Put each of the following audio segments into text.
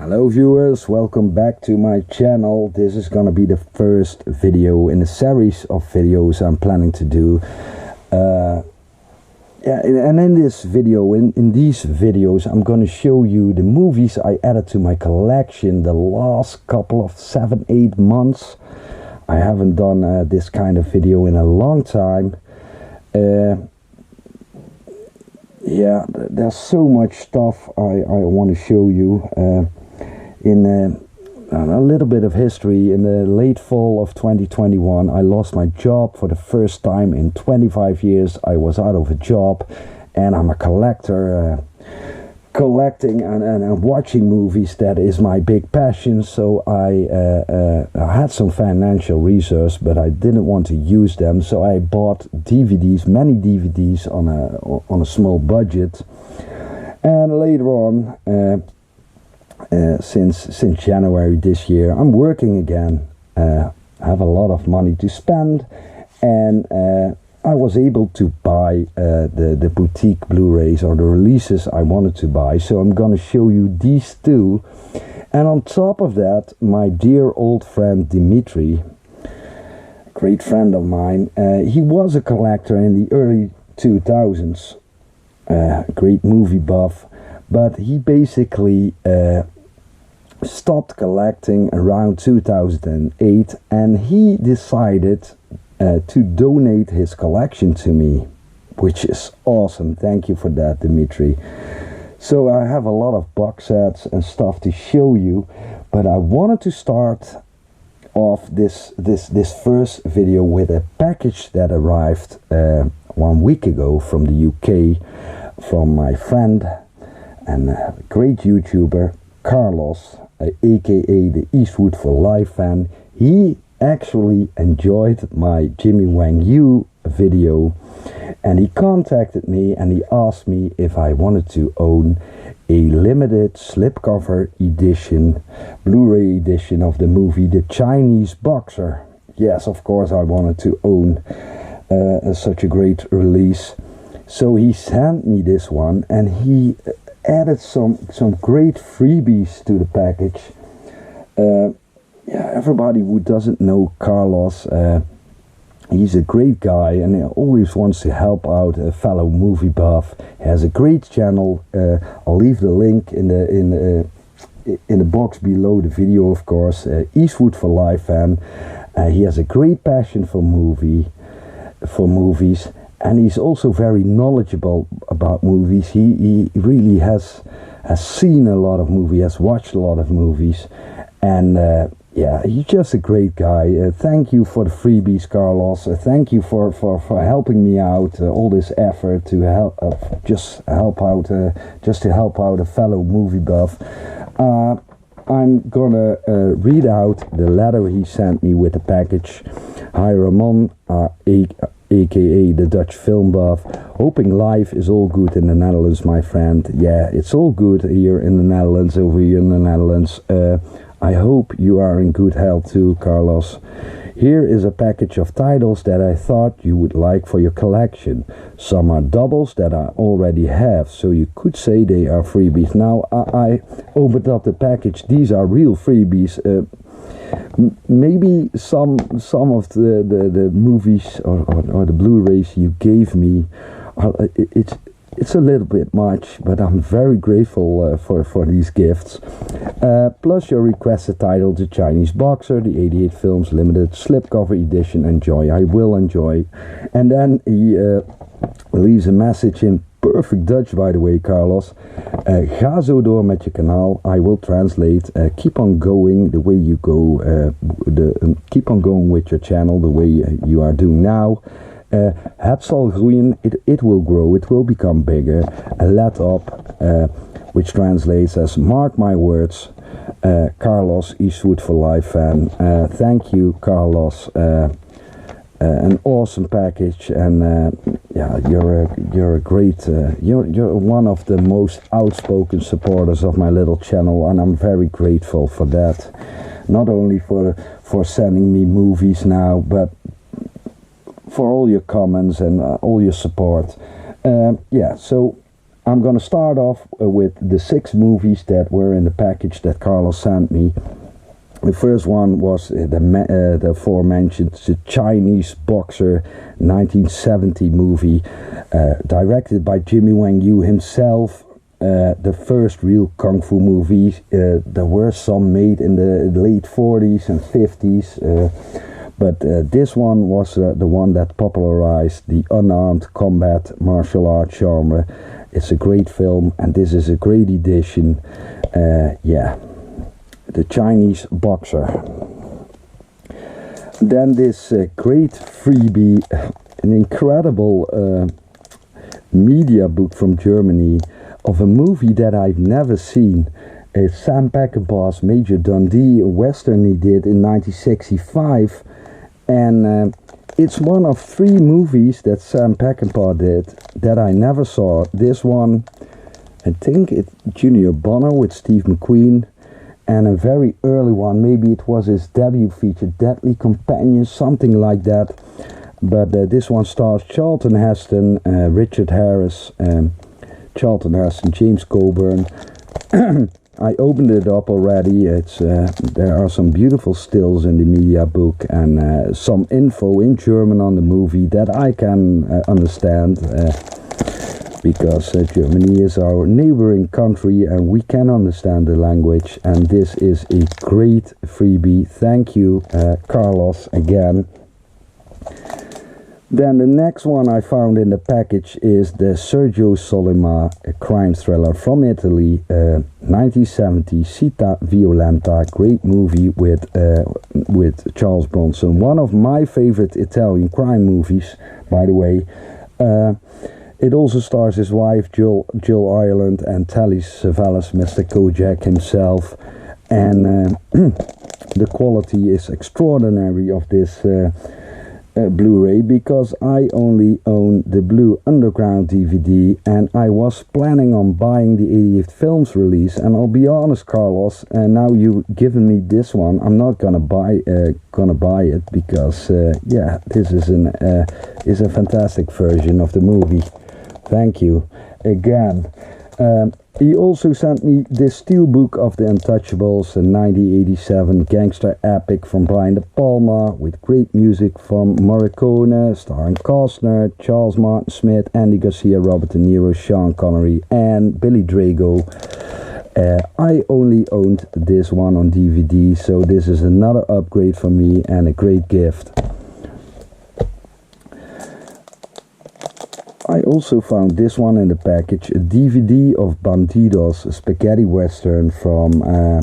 Hello viewers, welcome back to my channel. This is gonna be the first video in a series of videos I'm planning to do. And in this video, in these videos, I'm gonna show you the movies I added to my collection the last couple of 7-8 months. I haven't done this kind of video in a long time. Yeah, there's so much stuff I want to show you. In a little bit of history, in the late fall of 2021, I lost my job for the first time in 25 years. I was out of a job, and I'm a collector. Collecting and watching movies, that is my big passion. So I had some financial reserves, but I didn't want to use them, so I bought DVDs, many DVDs on a small budget. And later on, since January this year, I'm working again. I have a lot of money to spend, and I was able to buy the boutique Blu-rays, or the releases I wanted to buy. So I'm gonna show you these two. And on top of that, my dear old friend Dimitri, a great friend of mine, he was a collector in the early 2000s, great movie buff, but he basically stopped collecting around 2008, and he decided to donate his collection to me, which is awesome. Thank you for that, Dimitri. So I have a lot of box sets and stuff to show you, but I wanted to start off this first video with a package that arrived 1 week ago from the UK, from my friend and great YouTuber Carlos, aka the Eastwood4life fan. He actually enjoyed my Jimmy Wang Yu video, and he contacted me and he asked me if I wanted to own a limited slipcover edition, Blu-ray edition of the movie The Chinese Boxer. Yes, of course I wanted to own such a great release. So he sent me this one, and he added some great freebies to the package. Yeah, everybody who doesn't know Carlos, he's a great guy, and he always wants to help out a fellow movie buff. He has a great channel. I'll leave the link in the box below the video, of course. Eastwood4life fan. He has a great passion for movies, and he's also very knowledgeable about movies. He really has seen a lot of movies, has watched a lot of movies, and yeah, he's just a great guy. Thank you for the freebies, Carlos. Thank you for helping me out. All this effort to help, just to help out a fellow movie buff. I'm gonna read out the letter he sent me with the package. Hi Ramon, aka the Dutch film buff. Hoping life is all good in the Netherlands, my friend. Yeah, it's all good here in the Netherlands, over here in the Netherlands. I hope you are in good health too, Carlos. Here is a package of titles that I thought you would like for your collection. Some are doubles that I already have, so you could say they are freebies. Now, I opened up the package. These are real freebies. Maybe some of the movies or the Blu-rays you gave me, it's a little bit much, but I'm very grateful for these gifts. Plus your requested title, The Chinese Boxer, the 88 Films Limited Slipcover Edition. Enjoy. I will enjoy. And then he leaves a message in perfect Dutch, by the way, Carlos. Ga zo door met je kanaal. I will translate. Keep on going the way you go. Keep on going with your channel the way you are doing now. Het zal groeien, it will grow, it will become bigger. Let up, which translates as mark my words. Carlos, Eastwood4life fan. Thank you, Carlos. An awesome package, and yeah, you're a great, you're one of the most outspoken supporters of my little channel, and I'm very grateful for that. Not only for sending me movies now, but for all your comments and all your support. Yeah, so I'm going to start off with the 6 movies that were in the package that Carlos sent me. The first one was the aforementioned The Chinese Boxer 1970 movie, directed by Jimmy Wang Yu himself. The first real kung fu movie. There were some made in the late 40s and 50s, but this one was the one that popularized the unarmed combat martial arts genre. It's a great film, and this is a great edition. The Chinese Boxer. Then this great freebie, an incredible media book from Germany of a movie that I've never seen. It's Sam Peckinpah's Major Dundee, a western he did in 1965, and it's one of 3 movies that Sam Peckinpah did that I never saw. This one, I think it's Junior Bonner with Steve McQueen, and a very early one, maybe it was his debut feature, Deadly Companions, something like that. But this one stars Charlton Heston, Richard Harris, Charlton Heston, James Coburn. I opened it up already. It's there are some beautiful stills in the media book and some info in German on the movie that I can understand. Because Germany is our neighboring country and we can understand the language, and this is a great freebie. Thank you, Carlos, again. Then the next one I found in the package is the Sergio Sollima crime thriller from Italy, 1970, Città Violenta, great movie with Charles Bronson. One of my favorite Italian crime movies, by the way. It also stars his wife, Jill Ireland, and Telly Savalas, Mr. Kojak himself. And the quality is extraordinary of this Blu-ray, because I only own the Blue Underground DVD, and I was planning on buying the 88th Films release. And I'll be honest, Carlos, now you've given me this one, I'm not gonna buy it because this is a fantastic version of the movie. Thank you again. He also sent me this Steelbook of the Untouchables, a 1987 gangster epic from Brian De Palma, with great music from Morricone, starring Costner, Charles Martin Smith, Andy Garcia, Robert De Niro, Sean Connery, and Billy Drago. I only owned this one on DVD, so this is another upgrade for me and a great gift. I also found this one in the package, a DVD of Bandidos, a spaghetti western from, I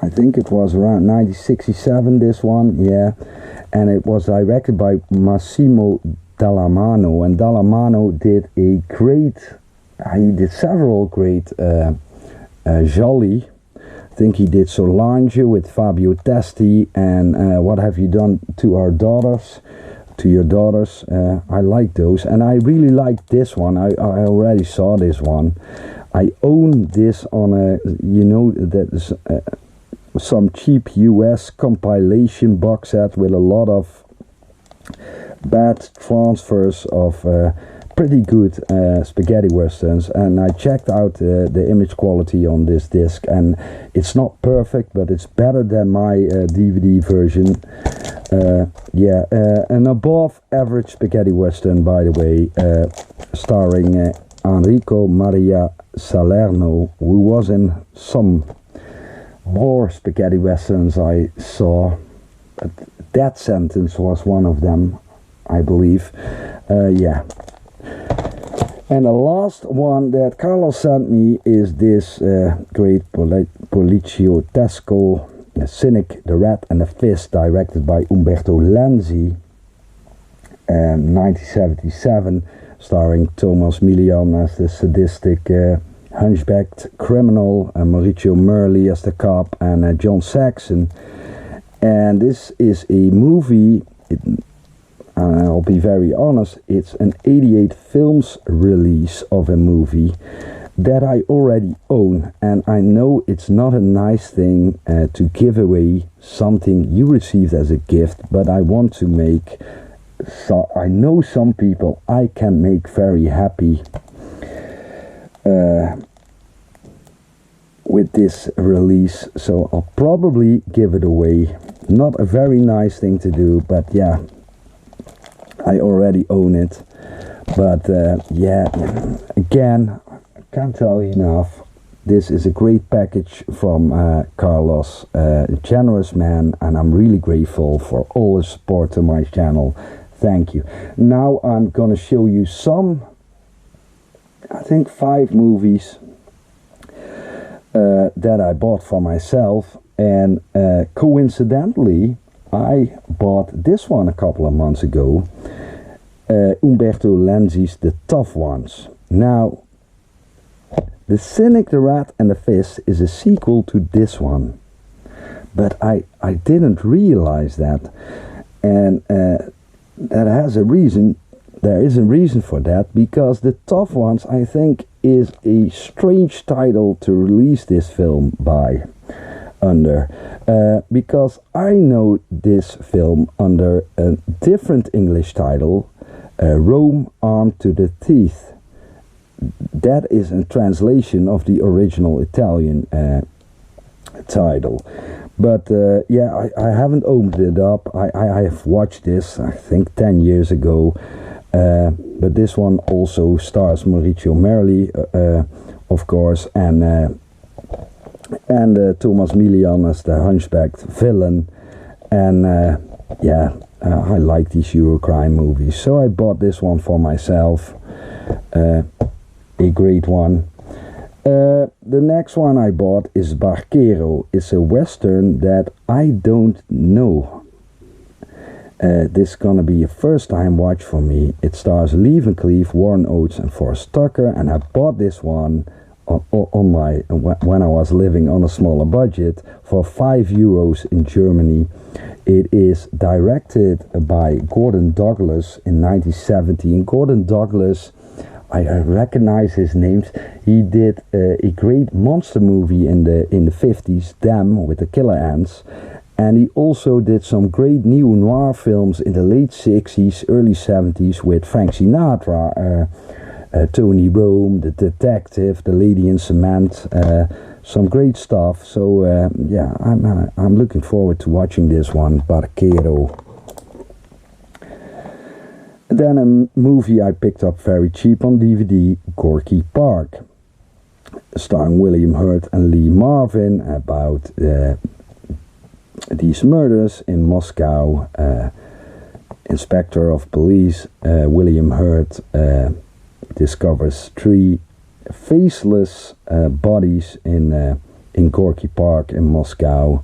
think it was around 1967, this one, yeah. And it was directed by Massimo Dallamano, and Dallamano did he did several great Jolly. I think he did Solange with Fabio Testi, and What Have You Done to Our Daughters? To Your Daughters. I like those, and I really like this one. I already saw this one. I own this on a, that's some cheap US compilation box set with a lot of bad transfers of pretty good spaghetti westerns, and I checked out the image quality on this disc, and it's not perfect, but it's better than my DVD version. An above average spaghetti western, by the way, starring Enrico Maria Salerno, who was in some more spaghetti westerns I saw. That Sentence was one of them, I believe. And the last one that Carlos sent me is this great poliziotesco, Cynic, the Rat and the Fist, directed by Umberto Lenzi, 1977, starring Thomas Milian as the sadistic hunchbacked criminal, Mauricio Merli as the cop, and John Saxon. And this is a movie, I'll be very honest, it's an 88 Films release of a movie that I already own, and I know it's not a nice thing to give away something you received as a gift, but I want to make, so I know some people I can make very happy. with this release, so I'll probably give it away. Not a very nice thing to do, but yeah, I already own it. But yeah, again, I can't tell you enough. This is a great package from Carlos, a generous man, and I'm really grateful for all his support to my channel. Thank you. Now I'm gonna show you some, I think 5 movies that I bought for myself, and coincidentally I bought this one a couple of months ago, Umberto Lenzi's The Tough Ones. Now, The Cynic, the Rat and the Fist is a sequel to this one, but I didn't realize that, and that has a reason. There is a reason for that, because The Tough Ones, I think, is a strange title to release this film under, because I know this film under a different English title, Rome Armed to the Teeth. That is a translation of the original Italian title. But yeah, I haven't opened it up. I have watched this, I think, 10 years ago. But this one also stars Maurizio Merli, of course, and Thomas Milian as the hunchbacked villain. And yeah, I like these Eurocrime movies, so I bought this one for myself. A great one. The next one I bought is Barquero. It's a western that I don't know. This is gonna be a first time watch for me. It stars Lee Van Cleef, Warren Oates and Forrest Tucker, and I bought this one on my when I was living on a smaller budget for €5 in Germany. It is directed by Gordon Douglas in 1970, and Gordon Douglas, I recognize his names. He did a great monster movie in the 50s, Them, with the killer ants, and he also did some great neo-noir films in the late 60s, early 70s with Frank Sinatra, Tony Rome, The Detective, The Lady in Cement, some great stuff. So yeah, I'm looking forward to watching this one, Barquero. Then a movie I picked up very cheap on DVD, Gorky Park, starring William Hurt and Lee Marvin, about these murders in Moscow. Inspector of Police William Hurt discovers 3 faceless bodies in Gorky Park in Moscow,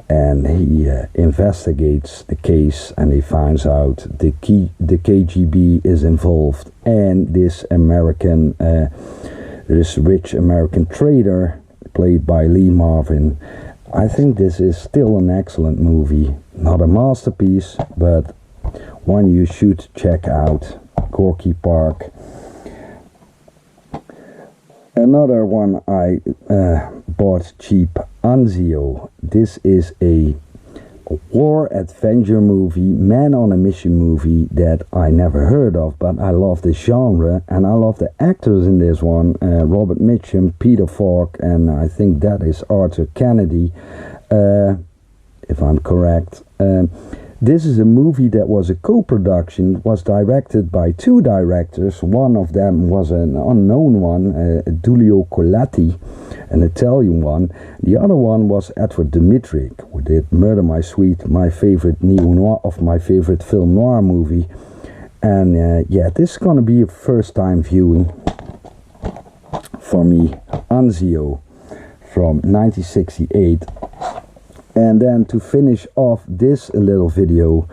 and he investigates the case, and he finds out the KGB is involved, and this rich American trader played by Lee Marvin. I think this is still an excellent movie, not a masterpiece, but one you should check out, Gorky Park. Another one I bought cheap, Anzio. This is a war adventure movie, man on a mission movie that I never heard of, but I love the genre, and I love the actors in this one, Robert Mitchum, Peter Falk, and I think that is Arthur Kennedy, if I'm correct. This is a movie that was a co-production, was directed by 2 directors. One of them was an unknown one, Giulio Colatti, an Italian one. The other one was Edward Dmytryk, who did Murder My Sweet, my favorite neo-noir, of my favorite film noir movie. And yeah, this is going to be a first time viewing for me. Anzio from 1968. And then to finish off this little video,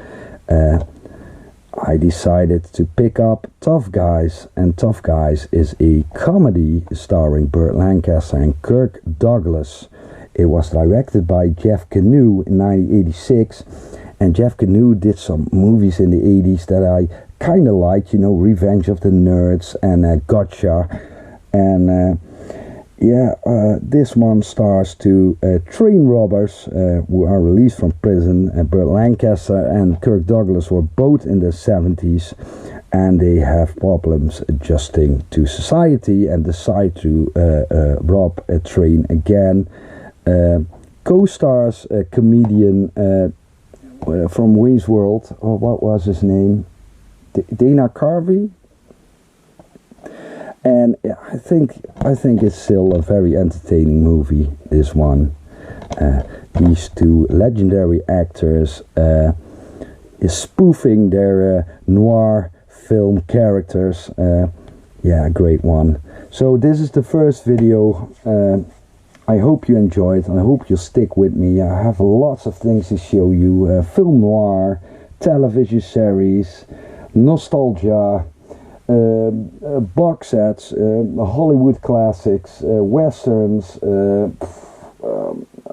I decided to pick up Tough Guys, and Tough Guys is a comedy starring Burt Lancaster and Kirk Douglas. It was directed by Jeff Canoe in 1986, and Jeff Canoe did some movies in the 80s that I kind of liked, you know, Revenge of the Nerds and Gotcha, and yeah, this one stars 2 train robbers who are released from prison. Burt Lancaster and Kirk Douglas were both in their 70s, and they have problems adjusting to society and decide to rob a train again. Co-stars a comedian from Wayne's World. Oh, what was his name? Dana Carvey. And I think it's still a very entertaining movie, this one. These two legendary actors is spoofing their noir film characters. Yeah, great one. So this is the first video. I hope you enjoyed, and I hope you'll stick with me. I have lots of things to show you. Film noir, television series, nostalgia, box sets, Hollywood classics, westerns.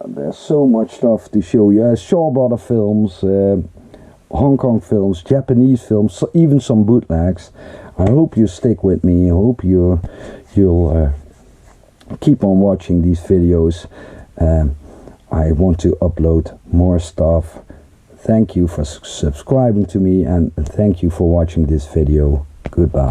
There's so much stuff to show you. Shaw Brother films, Hong Kong films, Japanese films, even some bootlegs. I hope you stick with me. I hope you'll keep on watching these videos. I want to upload more stuff. Thank you for subscribing to me, and thank you for watching this video. Goodbye.